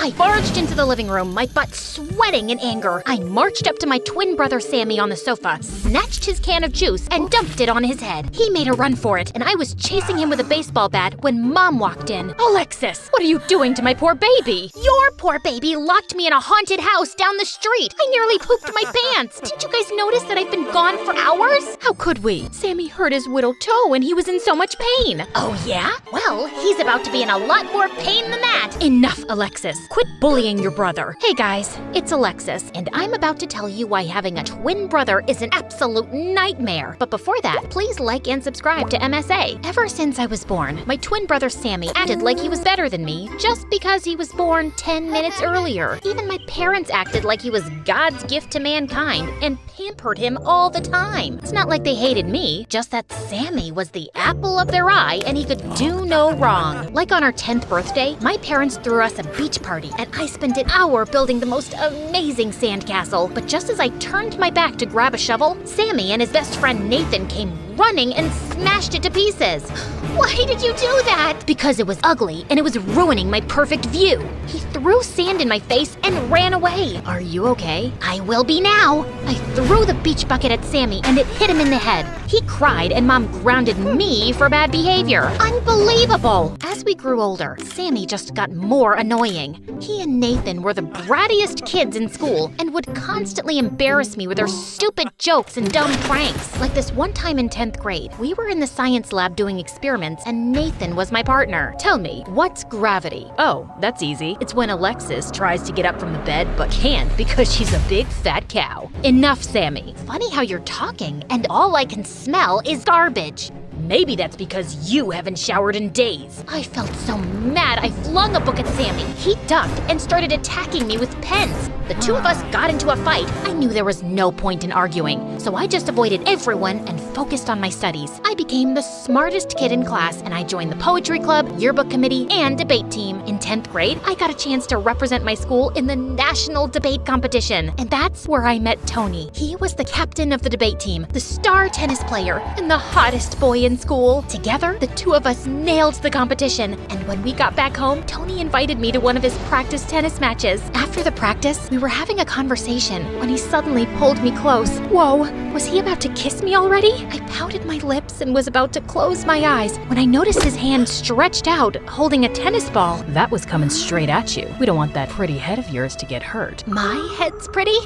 I barged into the living room, my butt sweating in anger. I marched up to my twin brother Sammy on the sofa, snatched his can of juice, and dumped it on his head. He made a run for it, and I was chasing him with a baseball bat when Mom walked in. Alexis, what are you doing to my poor baby? Your poor baby locked me in a haunted house down the street. I nearly pooped my pants. Didn't you guys notice that I've been gone for hours? How could we? Sammy hurt his little toe and he was in so much pain. Oh yeah? Well, he's about to be in a lot more pain than that. Enough, Alexis. Quit bullying your brother. Hey guys, it's Alexis, and I'm about to tell you why having a twin brother is an absolute nightmare. But before that, please like and subscribe to MSA. Ever since I was born, my twin brother Sammy acted like he was better than me just because he was born 10 minutes earlier. Even my parents acted like he was God's gift to mankind and pampered him all the time. It's not like they hated me, just that Sammy was the apple of their eye and he could do no wrong. Like on our 10th birthday, my parents threw us a beach party and I spent an hour building the most amazing sandcastle. But just as I turned my back to grab a shovel, Sammy and his best friend Nathan came running and smashed it to pieces. Why did you do that? Because it was ugly and it was ruining my perfect view. He threw sand in my face and ran away. Are you okay? I will be now. I threw the beach bucket at Sammy and it hit him in the head. He cried and Mom grounded me for bad behavior. Unbelievable. As we grew older, Sammy just got more annoying. He and Nathan were the brattiest kids in school and would constantly embarrass me with their stupid jokes and dumb pranks. Like this one time in 10th grade, we were in the science lab doing experiments and Nathan was my partner. Tell me, what's gravity? Oh, that's easy. It's when Alexis tries to get up from the bed but can't because she's a big fat cow. Enough, Sammy. Funny how you're talking and all I can smell is garbage. Maybe that's because you haven't showered in days. I felt so mad I flung a book at Sammy. He ducked and started attacking me with pens. The two of us got into a fight. I knew there was no point in arguing, so I just avoided everyone and focused on my studies. I became the smartest kid in class and I joined the poetry club, yearbook committee, and debate team. In 10th grade, I got a chance to represent my school in the national debate competition. And that's where I met Tony. He was the captain of the debate team, the star tennis player, and the hottest boy in school. Together, the two of us nailed the competition. And when we got back home, Tony invited me to one of his practice tennis matches. After the practice, we were having a conversation when he suddenly pulled me close. Whoa, was he about to kiss me already? I pouted my lips and was about to close my eyes when I noticed his hand stretched out, holding a tennis ball. That was coming straight at you. We don't want that pretty head of yours to get hurt. My head's pretty?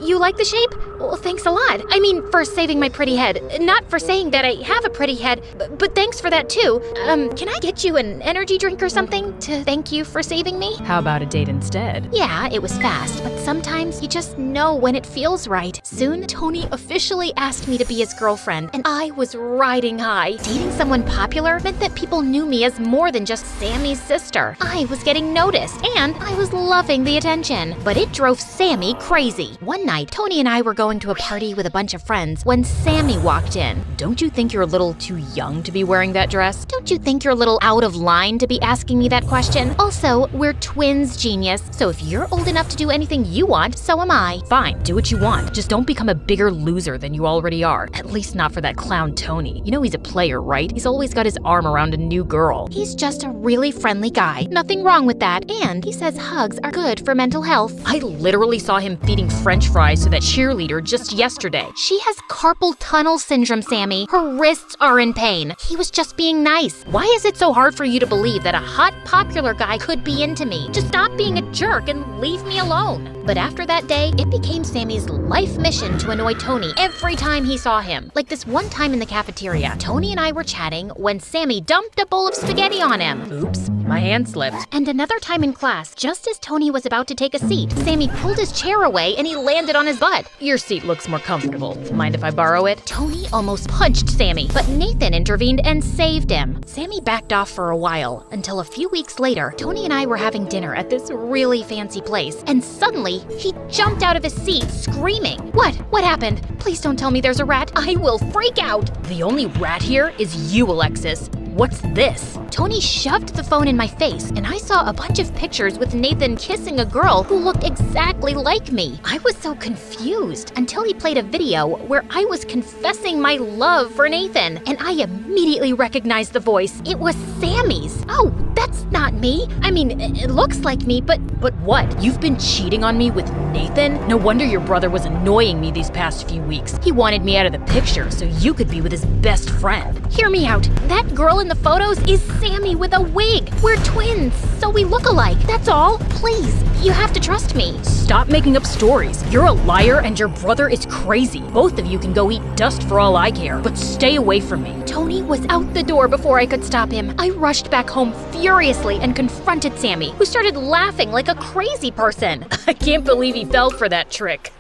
You like the shape? Well, thanks a lot. I mean, for saving my pretty head. Not for saying that I have a pretty head, but thanks for that too. Can I get you an energy drink or something to thank you for saving me? How about a date instead? Yeah, it was fast, but sometimes you just know when it feels right. Soon, Tony officially asked me to be his girlfriend, and I was riding high. Dating someone popular meant that people knew me as more than just Sammy's sister. I was getting noticed, and I was loving the attention. But it drove Sammy crazy. One night, Tony and I were going to a party with a bunch of friends when Sammy walked in. Don't you think you're a little too young to be wearing that dress? Don't you think you're a little out of line to be asking me that question? Also, we're twins, genius, so if you're old enough to do anything you want, so am I. Fine, do what you want. Just don't become a bigger loser than you already are. At least not for that clown Tony. You know he's a player, right? He's always got his arm around a new girl. He's just a really friendly guy. Nothing wrong with that. And he says hugs are good for mental health. I literally saw him feeding French fries to that cheerleader just yesterday. She has carpal tunnel syndrome, Sammy. Her wrists are in pain. He was just being nice. Why is it so hard for you to believe that a hot, popular guy could be into me? Just stop being a jerk and leave me alone. But after that day, it became Sammy's life mission to annoy Tony every time he saw him. Like this one time in the cafeteria, Tony and I were chatting when Sammy dumped a bowl of spaghetti on him. Oops, my hand slipped. And another time in class, just as Tony was about to take a seat, Sammy pulled his chair away and he landed on his butt. Your seat looks more comfortable. Mind if I borrow it? Tony almost punched Sammy, but Nathan intervened and saved him. Sammy backed off for a while, until a few weeks later, Tony and I were having dinner at this really fancy place, and suddenly, he jumped out of his seat screaming. What happened? Please don't tell me there's a rat. I will freak out. The only rat here is you, Alexis. What's this? Tony shoved the phone in my face, and I saw a bunch of pictures with Nathan kissing a girl who looked exactly like me. I was so confused until he played a video where I was confessing my love for Nathan, and I immediately recognized the voice. It was Sammy's. Oh, that's That's not me. I mean, it looks like me, but But what? You've been cheating on me with Nathan? No wonder your brother was annoying me these past few weeks. He wanted me out of the picture so you could be with his best friend. hear me out. That girl in the photos is Sammy with a wig. We're twins, so we look alike. That's all. Please, you have to trust me. Stop making up stories. You're a liar and your brother is crazy. Both of you can go eat dust for all I care, but stay away from me. Tony was out the door before I could stop him. I rushed back home furiously and confronted Sammy, who started laughing like a crazy person. I can't believe he fell for that trick.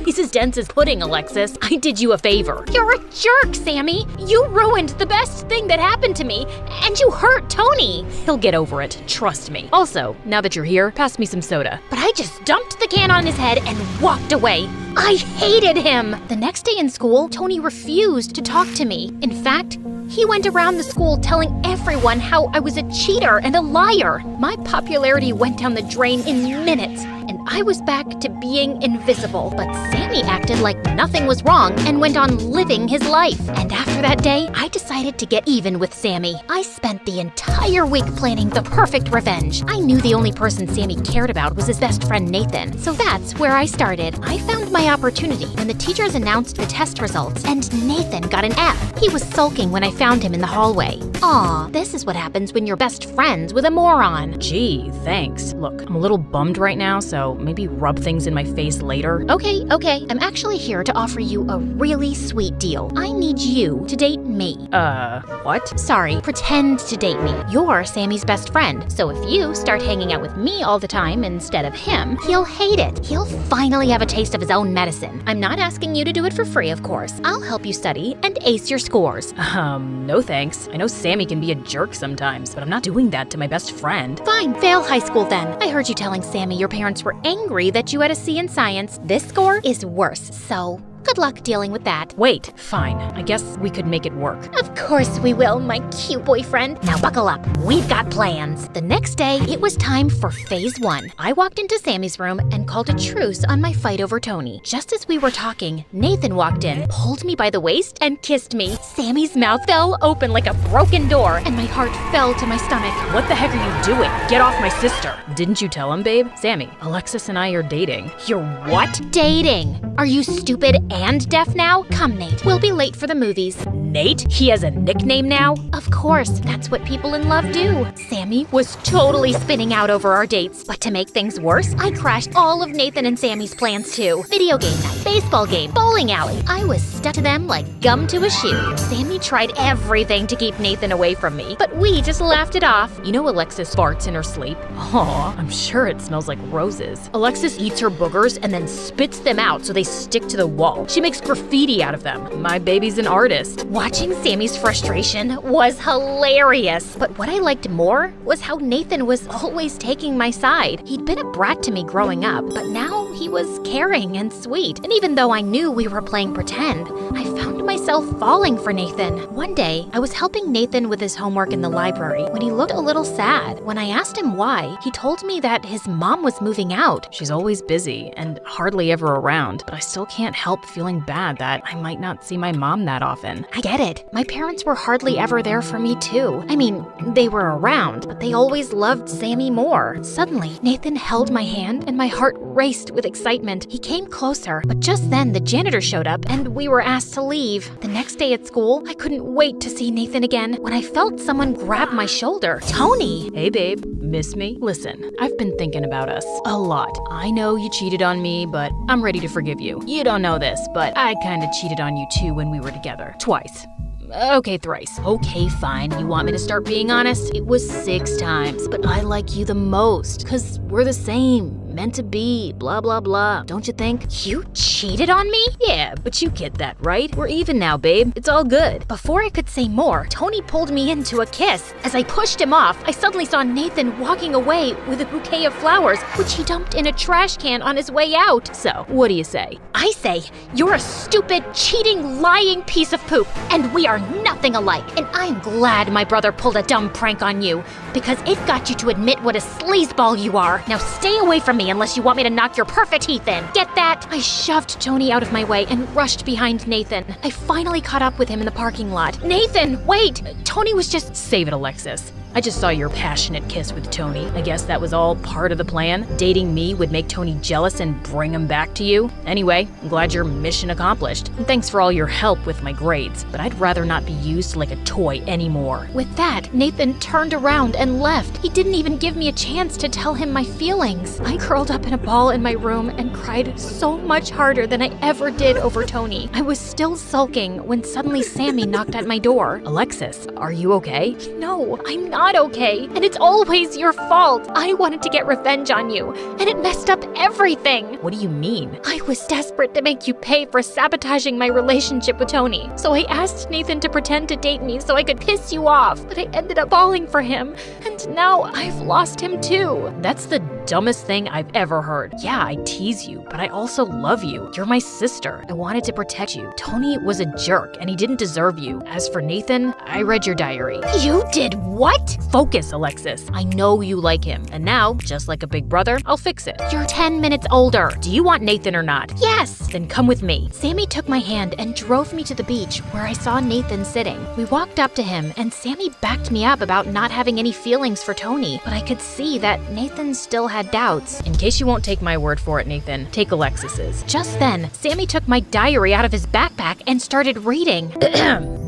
He's as dense as pudding, Alexis. I did you a favor. You're a jerk, Sammy. You ruined the best thing that happened to me, and you hurt Tony. He'll get over it, trust me. Also, now that you're here, pass me some soda. But I just dumped the can on his head and walked away. I hated him. The next day in school, Tony refused to talk to me. In fact, he went around the school telling everyone how I was a cheater and a liar. My popularity went down the drain in minutes, and I was back to being invisible. But Sammy acted like nothing was wrong and went on living his life. And after that day, I decided to get even with Sammy. I spent the entire week planning the perfect revenge. I knew the only person Sammy cared about was his best friend Nathan, so that's where I started. I found my opportunity when the teachers announced the test results, and Nathan got an F. He was sulking when I found him in the hallway. Aw, this is what happens when you're best friends with a moron. Gee, thanks. Look, I'm a little bummed right now, so maybe rub things in my face later. Okay. I'm actually here to offer you a really sweet deal. I need you to date me. What? Sorry, pretend to date me. You're Sammy's best friend, so if you start hanging out with me all the time instead of him, he'll hate it. He'll finally have a taste of his own medicine. I'm not asking you to do it for free, of course. I'll help you study and ace your scores. No thanks. I know Sammy can be a jerk sometimes, but I'm not doing that to my best friend. Fine, fail high school then. I heard you telling Sammy your parents were angry that you had a C in science. This score is worse, so good luck dealing with that. Wait, fine. I guess we could make it work. Of course we will, my cute boyfriend. Now buckle up. We've got plans. The next day, it was time for phase 1. I walked into Sammy's room and called a truce on my fight over Tony. Just as we were talking, Nathan walked in, pulled me by the waist, and kissed me. Sammy's mouth fell open like a broken door, and my heart fell to my stomach. What the heck are you doing? Get off my sister. Didn't you tell him, babe? Sammy, Alexis and I are dating. You're what? Dating? Are you stupid and deaf now? Come, Nate. We'll be late for the movies. Nate? He has a nickname now? Of course, that's what people in love do. Sammy was totally spinning out over our dates, but to make things worse, I crashed all of Nathan and Sammy's plans too. Video game night, baseball game, bowling alley. I was stuck to them like gum to a shoe. Sammy tried everything to keep Nathan away from me, but we just laughed it off. You know Alexis farts in her sleep? Aw, I'm sure it smells like roses. Alexis eats her boogers and then spits them out so they stick to the wall. She makes graffiti out of them. My baby's an artist. Watching Sammy's frustration was hilarious. But what I liked more was how Nathan was always taking my side. He'd been a brat to me growing up, but now he was caring and sweet. And even though I knew we were playing pretend, I found myself falling for Nathan. One day, I was helping Nathan with his homework in the library when he looked a little sad. When I asked him why, he told me that his mom was moving out. She's always busy and hardly ever around, but I still can't help feeling bad that I might not see my mom that often. I get it. My parents were hardly ever there for me too. I mean, they were around, but they always loved Sammy more. Suddenly, Nathan held my hand and my heart raced with excitement. He came closer, but just then the janitor showed up and we were asked to leave. The next day at school, I couldn't wait to see Nathan again when I felt someone grab my shoulder. Tony! Hey babe, miss me? Listen, I've been thinking about us a lot. I know you cheated on me, but I'm ready to forgive you. You don't know this, but I kinda cheated on you too when we were together. Twice. Okay, thrice. Okay, fine. You want me to start being honest? It was 6 times, but I like you the most, 'cause we're the same. Meant to be, blah, blah, blah. Don't you think? You cheated on me? Yeah, but you get that, right? We're even now, babe. It's all good. Before I could say more, Tony pulled me into a kiss. As I pushed him off, I suddenly saw Nathan walking away with a bouquet of flowers, which he dumped in a trash can on his way out. So, what do you say? I say, you're a stupid, cheating, lying piece of poop, and we are nothing alike. And I'm glad my brother pulled a dumb prank on you, because it got you to admit what a sleazeball you are. Now stay away from me unless you want me to knock your perfect teeth in. Get that? I shoved Tony out of my way and rushed behind Nathan. I finally caught up with him in the parking lot. Nathan, wait! Tony was just... Save it, Alexis. I just saw your passionate kiss with Tony. I guess that was all part of the plan. Dating me would make Tony jealous and bring him back to you. Anyway, I'm glad your mission accomplished. And thanks for all your help with my grades, but I'd rather not be used like a toy anymore. With that, Nathan turned around and left. He didn't even give me a chance to tell him my feelings. I curled up in a ball in my room and cried so much harder than I ever did over Tony. I was still sulking when suddenly Sammy knocked at my door. Alexis, are you okay? No, I'm not okay, and it's always your fault. I wanted to get revenge on you, and it messed up everything. What do you mean? I was desperate to make you pay for sabotaging my relationship with Tony, so I asked Nathan to pretend to date me so I could piss you off, but I ended up falling for him, and now I've lost him too. That's the dumbest thing I've ever heard. Yeah, I tease you, but I also love you. You're my sister. I wanted to protect you. Tony was a jerk, and he didn't deserve you. As for Nathan, I read your diary. You did what? Focus, Alexis. I know you like him, and now, just like a big brother, I'll fix it. You're 10 minutes older. Do you want Nathan or not? Yes. Then come with me. Sammy took my hand and drove me to the beach where I saw Nathan sitting. We walked up to him, and Sammy backed me up about not having any feelings for Tony, but I could see that Nathan still had doubts. In case you won't take my word for it, Nathan, take Alexis's. Just then, Sammy took my diary out of his backpack and started reading.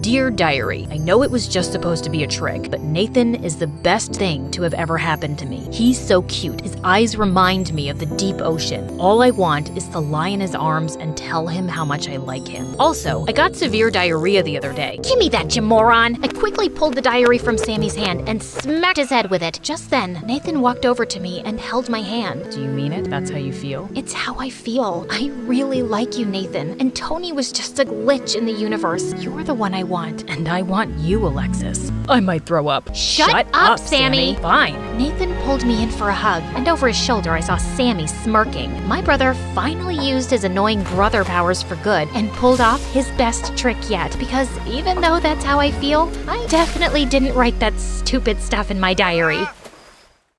Dear Diary, I know it was just supposed to be a trick, but Nathan is the best thing to have ever happened to me. He's so cute. His eyes remind me of the deep ocean. All I want is to lie in his arms and tell him how much I like him. Also, I got severe diarrhea the other day. Give me that, you moron! I quickly pulled the diary from Sammy's hand and smacked his head with it. Just then, Nathan walked over to me and held my hand. Do you mean it? That's how you feel? It's how I feel. I really like you, Nathan, and Tony was just a glitch in the universe. You're the one I want. And I want you, Alexis. I might throw up. Shut up, Sammy. Fine. Nathan pulled me in for a hug, and over his shoulder I saw Sammy smirking. My brother finally used his annoying brother powers for good and pulled off his best trick yet, because even though that's how I feel, I definitely didn't write that stupid stuff in my diary.